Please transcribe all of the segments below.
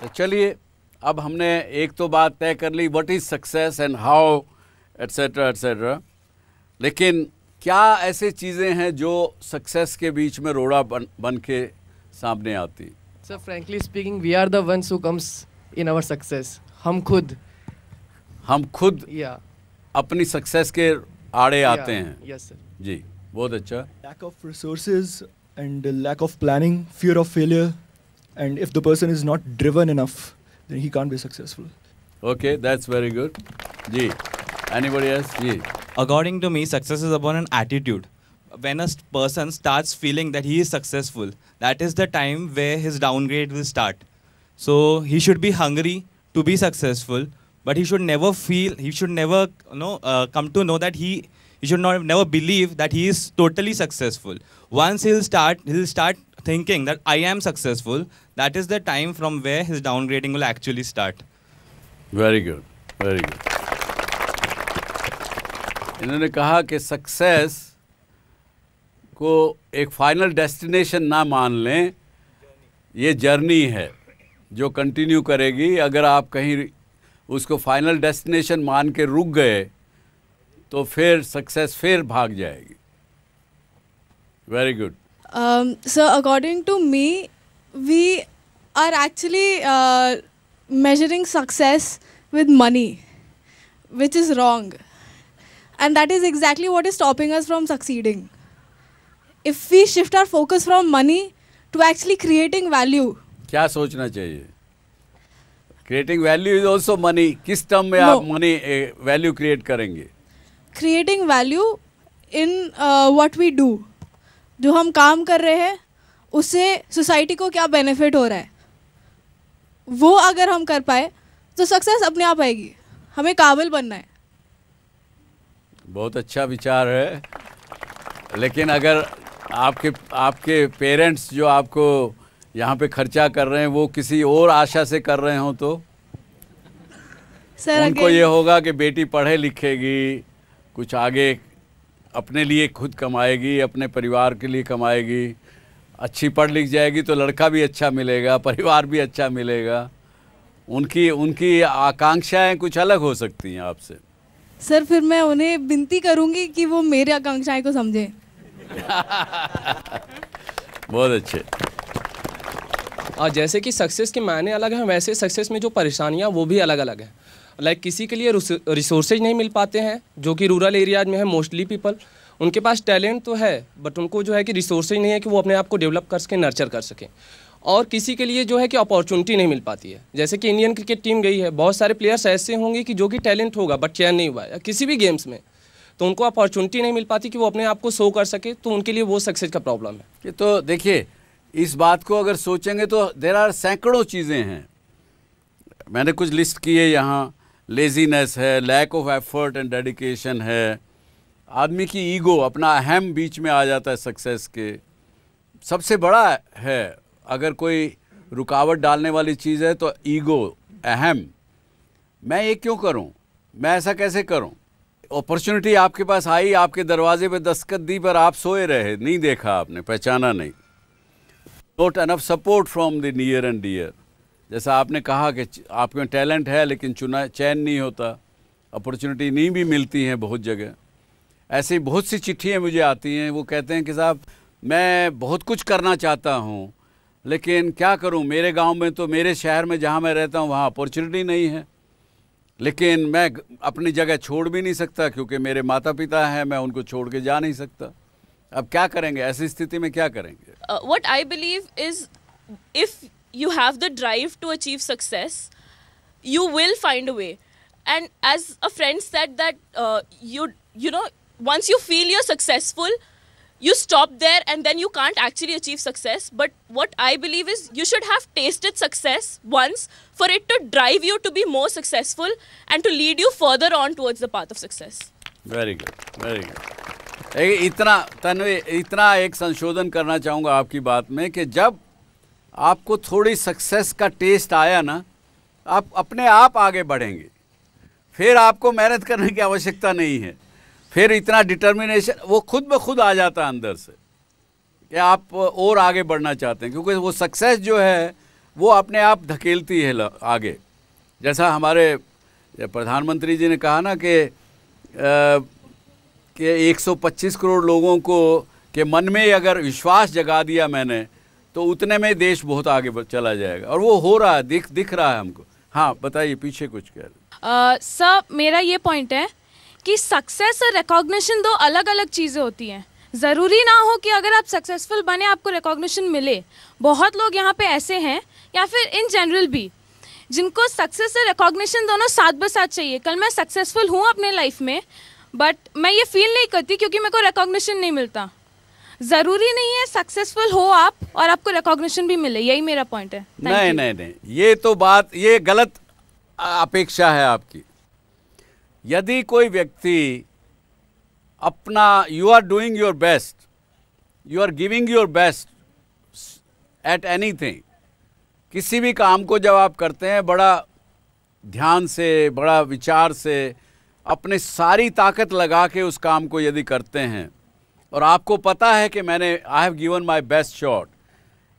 तो चलिए, अब हमने एक तो बात तय कर ली, what is success and how etcetera etcetera, लेकिन क्या ऐसे चीज़ें हैं जो सक्सेस के बीच में रोड़ा बन के सामने आती? Sir frankly speaking we are the ones who comes in our success. हम खुद या अपनी सक्सेस के आड़े आते हैं। Yes sir. जी, बहुत अच्छा। Lack of resources and lack of planning, fear of failure, and if the person is not driven enough, then he can't be successful. Okay, that's very good. Ji, anybody else? Ji. According to me, success is about an attitude. When a person starts feeling that he is successful, that is the time where his downgrade will start. So he should be hungry to be successful, but he should never come to know that he should never believe that he is totally successful. Once he'll start thinking that I am successful, that is the time from where his downgrading will actually start. Very good, very good. इन्होंने कहा कि success को एक final destination ना मान लें, ये journey है जो कंटिन्यू करेगी। अगर आप कहीं उसको फाइनल डेस्टिनेशन मान के रुक गए तो फिर सक्सेस फिर भाग जाएगी। Very good. So according to me, we are actually measuring success with money, which is wrong. And that is exactly what is stopping us from succeeding. If we shift our focus from money to actually creating value. क्या सोचना चाहिए? Creating value is also money. किस term में आप money value create करेंगे? Creating value in what we do. जो हम काम कर रहे हैं उससे सोसाइटी को क्या बेनिफिट हो रहा है, वो अगर हम कर पाए तो सक्सेस अपने आप आएगी। हमें काबिल बनना है। बहुत अच्छा विचार है, लेकिन अगर आपके पेरेंट्स जो आपको यहाँ पे खर्चा कर रहे हैं वो किसी और आशा से कर रहे हो तो सर उनको ये होगा कि बेटी पढ़े लिखेगी, कुछ आगे अपने लिए खुद कमाएगी, अपने परिवार के लिए कमाएगी, अच्छी पढ़ लिख जाएगी तो लड़का भी अच्छा मिलेगा, परिवार भी अच्छा मिलेगा। उनकी आकांक्षाएं कुछ अलग हो सकती हैं आपसे। सर फिर मैं उन्हें विनती करूंगी कि वो मेरी आकांक्षाएं को समझें। बहुत अच्छे। और जैसे कि सक्सेस के मायने अलग हैं, वैसे सक्सेस में जो परेशानियां वो भी अलग अलग हैं। लाइक किसी के लिए रिसोर्सेज नहीं मिल पाते हैं, जो कि रूरल एरियाज में है मोस्टली पीपल। उनके पास टैलेंट तो है बट उनको जो है कि रिसोर्सेज नहीं है कि वो अपने आप को डेवलप कर सकें, नर्चर कर सकें। और किसी के लिए जो है कि अपॉर्चुनिटी नहीं मिल पाती है। जैसे कि इंडियन क्रिकेट टीम गई है, बहुत सारे प्लेयर्स ऐसे होंगे कि जो कि टैलेंट होगा बट चयन नहीं हुआ है किसी भी गेम्स में, तो उनको अपॉर्चुनिटी नहीं मिल पाती कि वो अपने आप को शो कर सके, तो उनके लिए वो सक्सेस का प्रॉब्लम है। तो देखिए, इस बात को अगर सोचेंगे तो देयर आर सैकड़ों चीज़ें हैं। मैंने कुछ लिस्ट की है यहाँ। लेजीनेस है, lack of effort and dedication है, आदमी की ईगो, अपना अहम बीच में आ जाता है सक्सेस के। सबसे बड़ा है अगर कोई रुकावट डालने वाली चीज़ है तो ईगो, अहम। मैं ये क्यों करूं, मैं ऐसा कैसे करूं। अपॉर्चुनिटी आपके पास आई, आपके दरवाजे पे दस्तखत दी, पर आप सोए रहे, नहीं देखा आपने, पहचाना नहीं। Not enough support from the near and dear. जैसा आपने कहा कि आपके में टैलेंट है लेकिन चयन नहीं होता, अपॉर्चुनिटी नहीं भी मिलती हैं बहुत जगह। ऐसी बहुत सी चिट्ठियाँ मुझे आती हैं, वो कहते हैं कि साहब मैं बहुत कुछ करना चाहता हूँ लेकिन क्या करूँ, मेरे गांव में तो, मेरे शहर में जहाँ मैं रहता हूँ वहाँ अपॉर्चुनिटी नहीं है, लेकिन मैं अपनी जगह छोड़ भी नहीं सकता क्योंकि मेरे माता पिता हैं, मैं उनको छोड़ के जा नहीं सकता। अब क्या करेंगे ऐसी स्थिति में, क्या करेंगे? What I believe is if you have the drive to achieve success, you will find a way. And as a friend said that you know once you feel you're successful, you stop there and then you can't actually achieve success. But what I believe is you should have tasted success once for it to drive you to be more successful and to lead you further on towards the path of success. Very good, very good. इतना एक संशोधन करना चाहूँगा आपकी बात में कि जब आपको थोड़ी सक्सेस का टेस्ट आया ना, आप अपने आप आगे बढ़ेंगे, फिर आपको मेहनत करने की आवश्यकता नहीं है, फिर इतना डिटर्मिनेशन वो खुद ब खुद आ जाता है अंदर से कि आप और आगे बढ़ना चाहते हैं, क्योंकि वो सक्सेस जो है वो अपने आप धकेलती है आगे। जैसा हमारे प्रधानमंत्री जी ने कहा ना कि 125 करोड़ लोगों को के मन में अगर विश्वास जगा दिया मैंने, तो उतने में देश बहुत आगे चला जाएगा, और वो हो रहा है, दिख रहा है हमको। हाँ बताइए, पीछे कुछ कह रहे। सर मेरा ये पॉइंट है कि सक्सेस और रिकॉग्निशन दो अलग अलग चीज़ें होती हैं। ज़रूरी ना हो कि अगर आप सक्सेसफुल बने आपको रिकॉग्निशन मिले। बहुत लोग यहाँ पे ऐसे हैं, या फिर इन जनरल भी, जिनको सक्सेस और रिकॉग्निशन दोनों साथ ब साथ चाहिए। कल मैं सक्सेसफुल हूँ अपने लाइफ में, बट मैं ये फील नहीं करती क्योंकि मेरे को रिकॉग्निशन नहीं मिलता। ज़रूरी नहीं है सक्सेसफुल हो आप और आपको रिकॉग्निशन भी मिले, यही मेरा पॉइंट है। नहीं, ये तो बात, ये गलत अपेक्षा है आपकी। यदि कोई व्यक्ति अपना, you are doing your best, you are giving your best at anything, किसी भी काम को जब आप करते हैं बड़ा ध्यान से, बड़ा विचार से, अपनी सारी ताकत लगा के उस काम को यदि करते हैं, और आपको पता है कि मैंने I have given my best shot,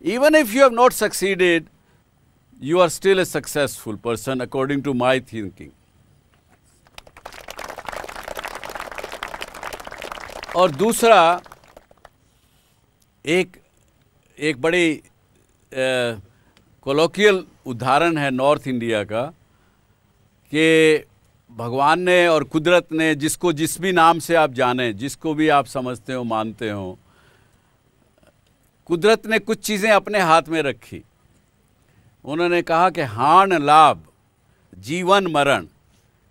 even if you have not succeeded, you are still a successful person according to my thinking. और दूसरा, एक बड़ी कोलोकियल उदाहरण है नॉर्थ इंडिया का, कि भगवान ने और कुदरत ने, जिसको जिस भी नाम से आप जाने, जिसको भी आप समझते हो, मानते हो, कुदरत ने कुछ चीज़ें अपने हाथ में रखी। उन्होंने कहा कि हान लाभ, जीवन मरण,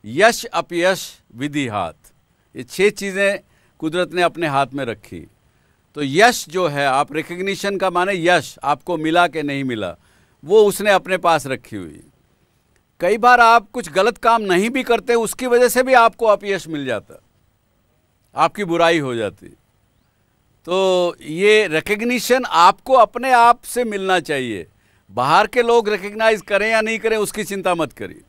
यश अपयश, विधि हाथ, ये 6 चीज़ें कुदरत ने अपने हाथ में रखी। तो यश जो है, आप रिकग्निशन का माने यश, आपको मिला कि नहीं मिला, वो उसने अपने पास रखी हुई। कई बार आप कुछ गलत काम नहीं भी करते, उसकी वजह से भी आपको अपयश मिल जाता, आपकी बुराई हो जाती। तो ये रिकग्निशन आपको अपने आप से मिलना चाहिए। बाहर के लोग रिकग्नाइज करें या नहीं करें, उसकी चिंता मत करिए।